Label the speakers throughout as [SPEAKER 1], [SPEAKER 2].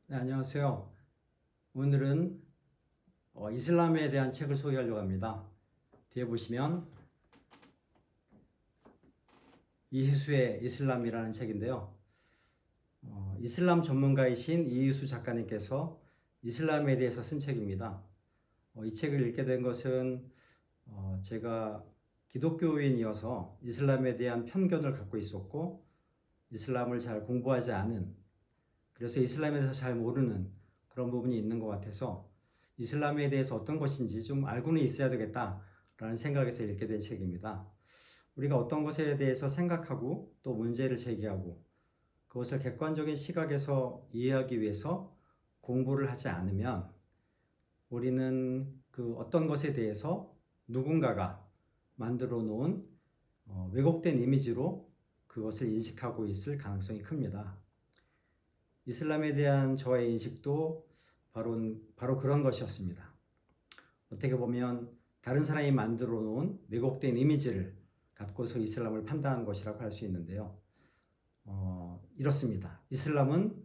[SPEAKER 1] 네, 안녕하세요. 오늘은 이슬람에 대한 책을 소개하려고 합니다. 뒤에 보시면 이희수의 이슬람이라는 책인데요. 이슬람 전문가이신 이희수 작가님께서 이슬람에 대해서 쓴 책입니다. 이 책을 읽게 된 것은 제가 기독교인이어서 이슬람에 대한 편견을 갖고 있었고 이슬람을 잘 공부하지 않은, 그래서 이슬람에 대해서 잘 모르는 그런 부분이 있는 것 같아서 이슬람에 대해서 어떤 것인지 좀 알고는 있어야 되겠다라는 생각에서 읽게 된 책입니다. 우리가 어떤 것에 대해서 생각하고 또 문제를 제기하고 그것을 객관적인 시각에서 이해하기 위해서 공부를 하지 않으면 우리는 그 어떤 것에 대해서 누군가가 만들어 놓은 왜곡된 이미지로 그것을 인식하고 있을 가능성이 큽니다. 이슬람에 대한 저의 인식도 바로 그런 것이었습니다. 어떻게 보면 다른 사람이 만들어 놓은 왜곡된 이미지를 갖고서 이슬람을 판단한 것이라고 할 수 있는데요. 이렇습니다. 이슬람은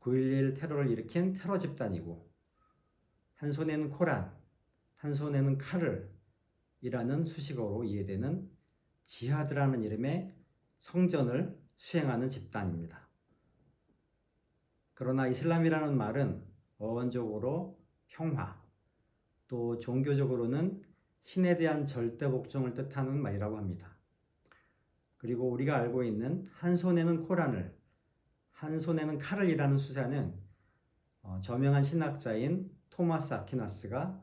[SPEAKER 1] 9.11 테러를 일으킨 테러 집단이고 한 손에는 코란, 한 손에는 칼을 이라는 수식어로 이해되는 지하드라는 이름의 성전을 수행하는 집단입니다. 그러나 이슬람이라는 말은 어원적으로 평화, 또 종교적으로는 신에 대한 절대 복종을 뜻하는 말이라고 합니다. 그리고 우리가 알고 있는 한 손에는 코란을, 한 손에는 칼을 이라는 수사는 저명한 신학자인 토마스 아퀴나스가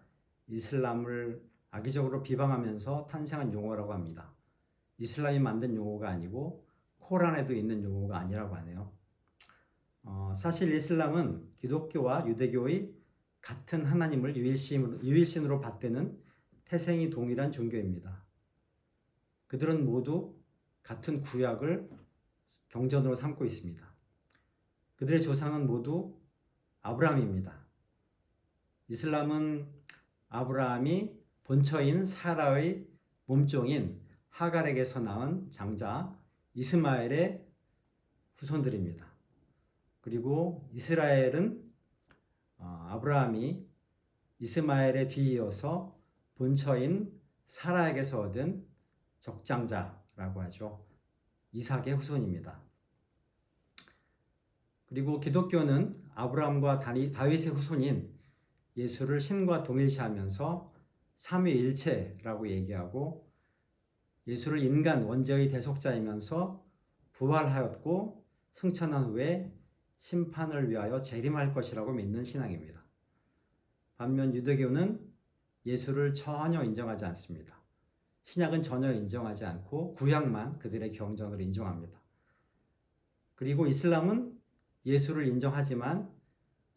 [SPEAKER 1] 이슬람을 악의적으로 비방하면서 탄생한 용어라고 합니다. 이슬람이 만든 용어가 아니고 코란에도 있는 용어가 아니라고 하네요. 사실 이슬람은 기독교와 유대교의 같은 하나님을 유일신으로 받드는 태생이 동일한 종교입니다. 그들은 모두 같은 구약을 경전으로 삼고 있습니다. 그들의 조상은 모두 아브라함입니다. 이슬람은 아브라함이 본처인 사라의 몸종인 하갈에게서 낳은 장자 이스마엘의 후손들입니다. 그리고 이스라엘은 아브라함이 이스마엘에 뒤이어서 본처인 사라에게서 얻은 적장자라고 하죠. 이삭의 후손입니다. 그리고 기독교는 아브라함과 다윗의 후손인 예수를 신과 동일시하면서 삼위일체라고 얘기하고 예수를 인간 원죄의 대속자이면서 부활하였고 승천한 후에 심판을 위하여 재림할 것이라고 믿는 신앙입니다. 반면 유대교는 예수를 전혀 인정하지 않습니다. 신약은 전혀 인정하지 않고 구약만 그들의 경전으로 인정합니다. 그리고 이슬람은 예수를 인정하지만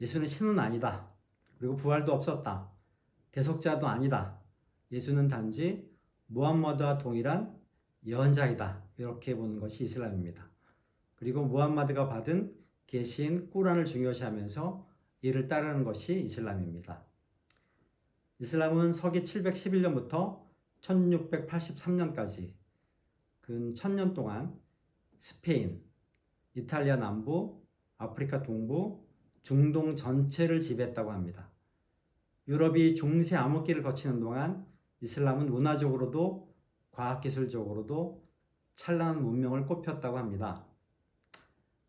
[SPEAKER 1] 예수는 신은 아니다. 그리고 부활도 없었다. 대속자도 아니다. 예수는 단지 무함마드와 동일한 예언자이다. 이렇게 보는 것이 이슬람입니다. 그리고 무함마드가 받은 계시인 꾸란을 중요시하면서 이를 따르는 것이 이슬람입니다. 이슬람은 서기 711년부터 1683년까지 근 1000년 동안 스페인, 이탈리아 남부, 아프리카 동부, 중동 전체를 지배했다고 합니다. 유럽이 중세 암흑기를 거치는 동안 이슬람은 문화적으로도 과학기술적으로도 찬란한 문명을 꽃폈다고 합니다.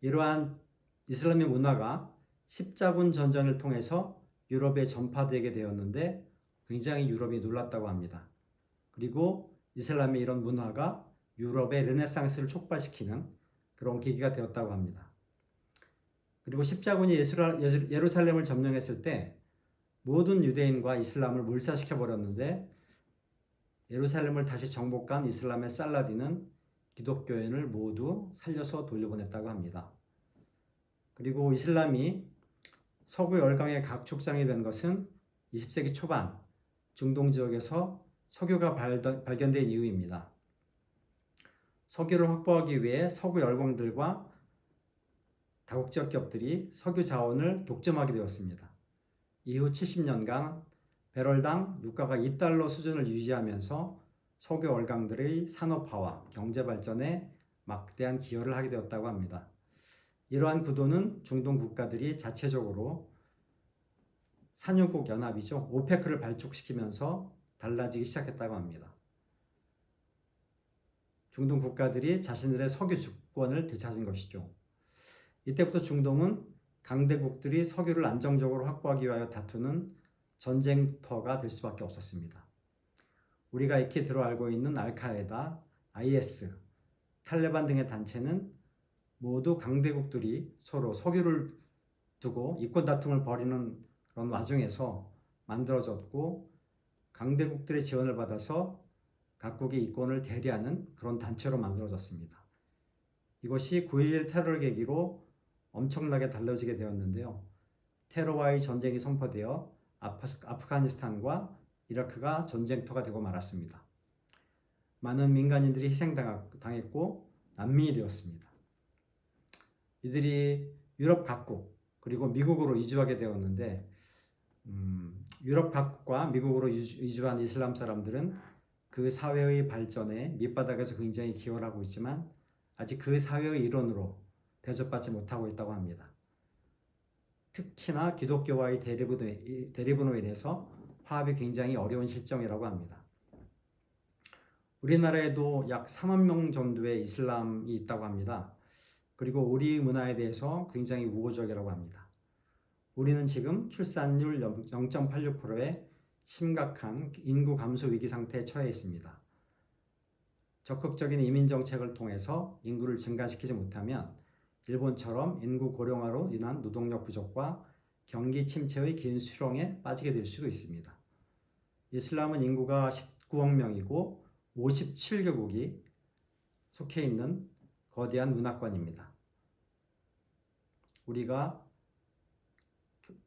[SPEAKER 1] 이러한 이슬람의 문화가 십자군 전쟁을 통해서 유럽에 전파되게 되었는데 굉장히 유럽이 놀랐다고 합니다. 그리고 이슬람의 이런 문화가 유럽의 르네상스를 촉발시키는 그런 계기가 되었다고 합니다. 그리고 십자군이 예루살렘을 점령했을 때 모든 유대인과 이슬람을 몰살시켜 버렸는데 예루살렘을 다시 정복한 이슬람의 살라딘은 기독교인을 모두 살려서 돌려보냈다고 합니다. 그리고 이슬람이 서구 열강의 각축장이 된 것은 20세기 초반 중동 지역에서 석유가 발견된 이후입니다. 석유를 확보하기 위해 서구 열강들과 다국적 기업들이 석유 자원을 독점하게 되었습니다. 이후 70년간 배럴당 유가가 $2 수준을 유지하면서 석유 열강들의 산업화와 경제 발전에 막대한 기여를 하게 되었다고 합니다. 이러한 구도는 중동 국가들이 자체적으로 산유국 연합이죠. 오페크를 발족시키면서 달라지기 시작했다고 합니다. 중동 국가들이 자신들의 석유 주권을 되찾은 것이죠. 이때부터 중동은 강대국들이 석유를 안정적으로 확보하기 위하여 다투는 전쟁터가 될 수밖에 없었습니다. 우리가 익히 들어 알고 있는 알카에다, IS, 탈레반 등의 단체는 모두 강대국들이 서로 석유를 두고 이권 다툼을 벌이는 그런 와중에서 만들어졌고, 강대국들의 지원을 받아서 각국의 이권을 대리하는 그런 단체로 만들어졌습니다. 이것이 9.11 테러를 계기로 엄청나게 달라지게 되었는데요. 테러와의 전쟁이 선포되어 아프가니스탄과 이라크가 전쟁터가 되고 말았습니다. 많은 민간인들이 희생당했고 난민이 되었습니다. 이들이 유럽 각국 그리고 미국으로 이주하게 되었는데, 유럽 각국과 미국으로 이주한 이슬람 사람들은 그 사회의 발전에 밑바닥에서 굉장히 기여를 하고 있지만 아직 그 사회의 일원으로 대접받지 못하고 있다고 합니다. 특히나 기독교와의 대립으로 인해서 화합이 굉장히 어려운 실정이라고 합니다. 우리나라에도 약 4만 명 정도의 이슬람이 있다고 합니다. 그리고 우리 문화에 대해서 굉장히 우호적이라고 합니다. 우리는 지금 출산율 0.86%의 심각한 인구 감소 위기 상태에 처해 있습니다. 적극적인 이민 정책을 통해서 인구를 증가시키지 못하면 일본처럼 인구 고령화로 인한 노동력 부족과 경기 침체의 긴 수렁에 빠지게 될 수도 있습니다. 이슬람은 인구가 19억 명이고 57개국이 속해 있는 거대한 문화권입니다. 우리가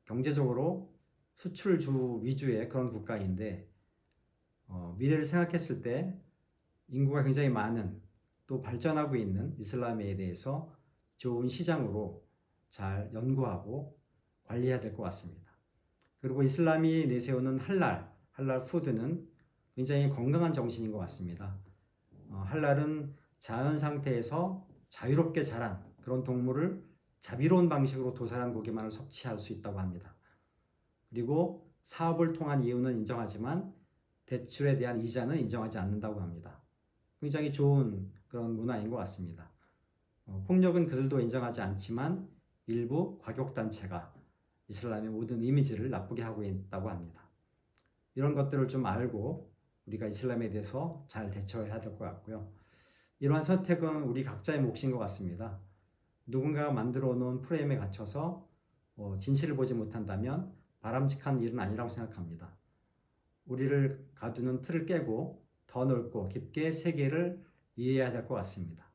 [SPEAKER 1] 경제적으로 수출주 위주의 그런 국가인데, 미래를 생각했을 때 인구가 굉장히 많은 또 발전하고 있는 이슬람에 대해서 좋은 시장으로 잘 연구하고 관리해야 될 것 같습니다. 그리고 이슬람이 내세우는 할랄 푸드는 굉장히 건강한 정신인 것 같습니다. 할랄은 자연 상태에서 자유롭게 자란 그런 동물을 자비로운 방식으로 도살한 고기만을 섭취할 수 있다고 합니다. 그리고 사업을 통한 이윤은 인정하지만 대출에 대한 이자는 인정하지 않는다고 합니다. 굉장히 좋은 그런 문화인 것 같습니다. 폭력은 그들도 인정하지 않지만 일부 과격단체가 이슬람의 모든 이미지를 나쁘게 하고 있다고 합니다. 이런 것들을 좀 알고 우리가 이슬람에 대해서 잘 대처해야 될 것 같고요. 이러한 선택은 우리 각자의 몫인 것 같습니다. 누군가가 만들어 놓은 프레임에 갇혀서 진실을 보지 못한다면 바람직한 일은 아니라고 생각합니다. 우리를 가두는 틀을 깨고 더 넓고 깊게 세계를 이해해야 될 것 같습니다.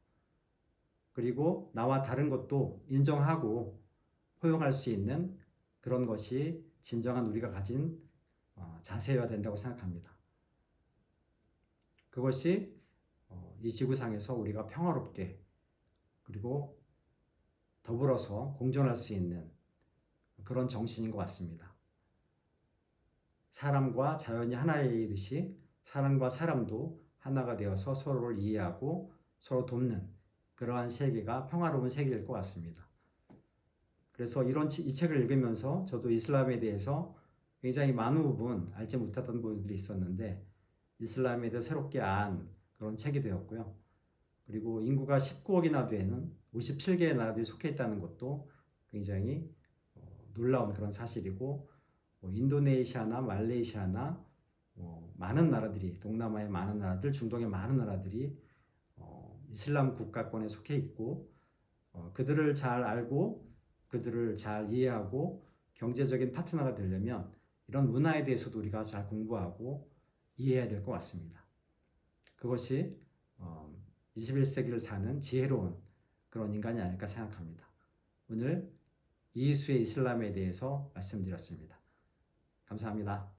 [SPEAKER 1] 그리고 나와 다른 것도 인정하고 포용할 수 있는 그런 것이 진정한 우리가 가진 자세여야 된다고 생각합니다. 그것이 이 지구상에서 우리가 평화롭게 그리고 더불어서 공존할 수 있는 그런 정신인 것 같습니다. 사람과 자연이 하나이듯이 사람과 사람도 하나가 되어서 서로를 이해하고 서로 돕는 그러한 세계가 평화로운 세계일 것 같습니다. 그래서 이 책을 읽으면서 저도 이슬람에 대해서 굉장히 많은 부분 알지 못했던 부분들이 있었는데 이슬람에 대해 새롭게 안 그런 책이 되었고요. 그리고 인구가 19억이나 되는 57개의 나라들이 속해 있다는 것도 굉장히 놀라운 그런 사실이고, 인도네시아나 말레이시아나 많은 나라들이, 동남아의 많은 나라들, 중동의 많은 나라들이 이슬람 국가권에 속해 있고, 그들을 잘 알고 그들을 잘 이해하고 경제적인 파트너가 되려면 이런 문화에 대해서도 우리가 잘 공부하고 이해해야 될 것 같습니다. 그것이 21세기를 사는 지혜로운 그런 인간이 아닐까 생각합니다. 오늘 이수의 이슬람에 대해서 말씀드렸습니다. 감사합니다.